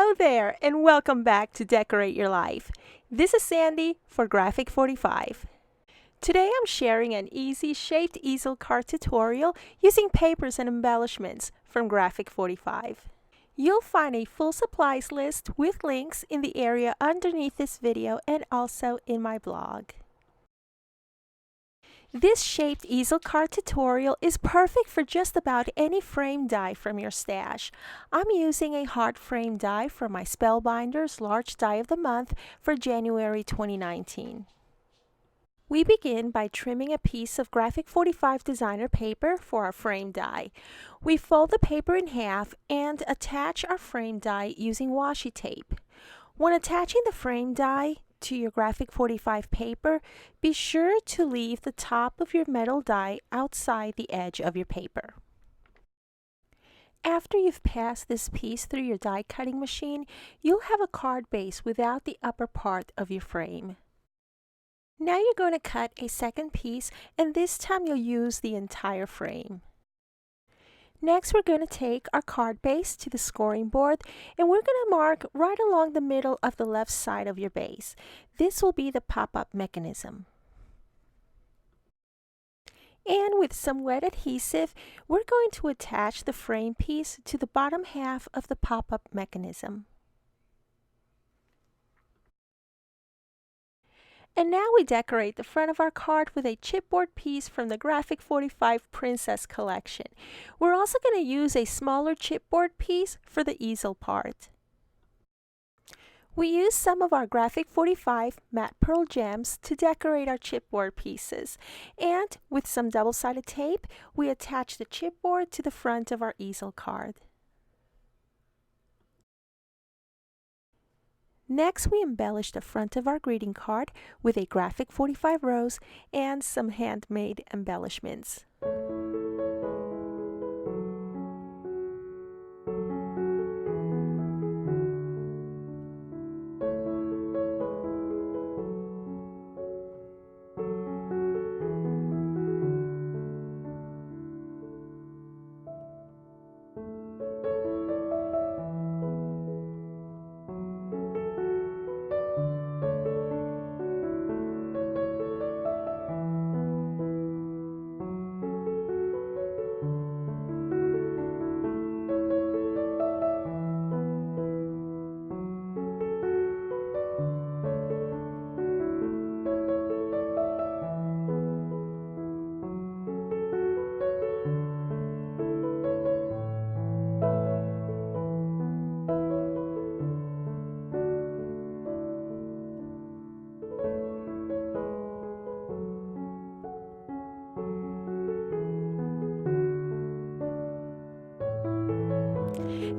Hello there, and welcome back to Decorate Your Life. This is Sandy for Graphic 45. Today I'm sharing an easy shaped easel card tutorial using papers and embellishments from Graphic 45. You'll find a full supplies list with links in the area underneath this video and also in my blog. This shaped easel card tutorial is perfect for just about any frame die from your stash. I'm using a heart frame die for my Spellbinders Large Die of the Month for January 2019. We begin by trimming a piece of Graphic 45 designer paper for our frame die. We fold the paper in half and attach our frame die using washi tape. When attaching the frame die to your Graphic 45 paper, be sure to leave the top of your metal die outside the edge of your paper. After you've passed this piece through your die cutting machine, you'll have a card base without the upper part of your frame. Now you're going to cut a second piece, and this time you'll use the entire frame. Next, we're going to take our card base to the scoring board, and we're going to mark right along the middle of the left side of your base. This will be the pop-up mechanism. And with some wet adhesive, we're going to attach the frame piece to the bottom half of the pop-up mechanism. And now we decorate the front of our card with a chipboard piece from the Graphic 45 Princess Collection. We're also going to use a smaller chipboard piece for the easel part. We use some of our Graphic 45 matte pearl gems to decorate our chipboard pieces. And with some double-sided tape, we attach the chipboard to the front of our easel card. Next, we embellish the front of our greeting card with a Graphic 45 rose and some handmade embellishments.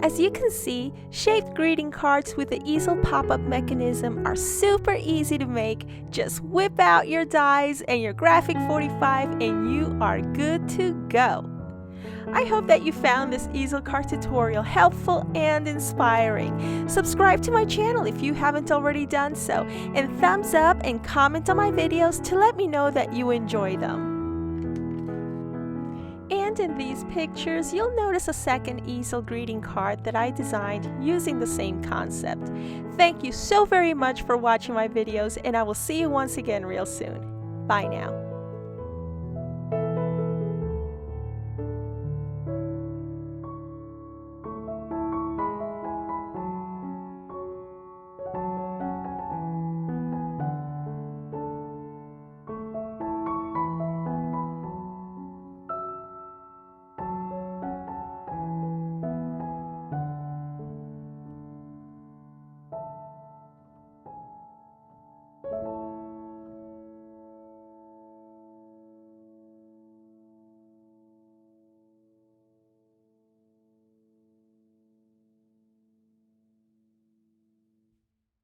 As you can see, shaped greeting cards with the easel pop-up mechanism are super easy to make. Just whip out your dies and your Graphic 45 and you are good to go. I hope that you found this easel card tutorial helpful and inspiring. Subscribe to my channel if you haven't already done so, and thumbs up and comment on my videos to let me know that you enjoy them. And in these pictures, you'll notice a second easel greeting card that I designed using the same concept. Thank you so very much for watching my videos, and I will see you once again real soon. Bye now.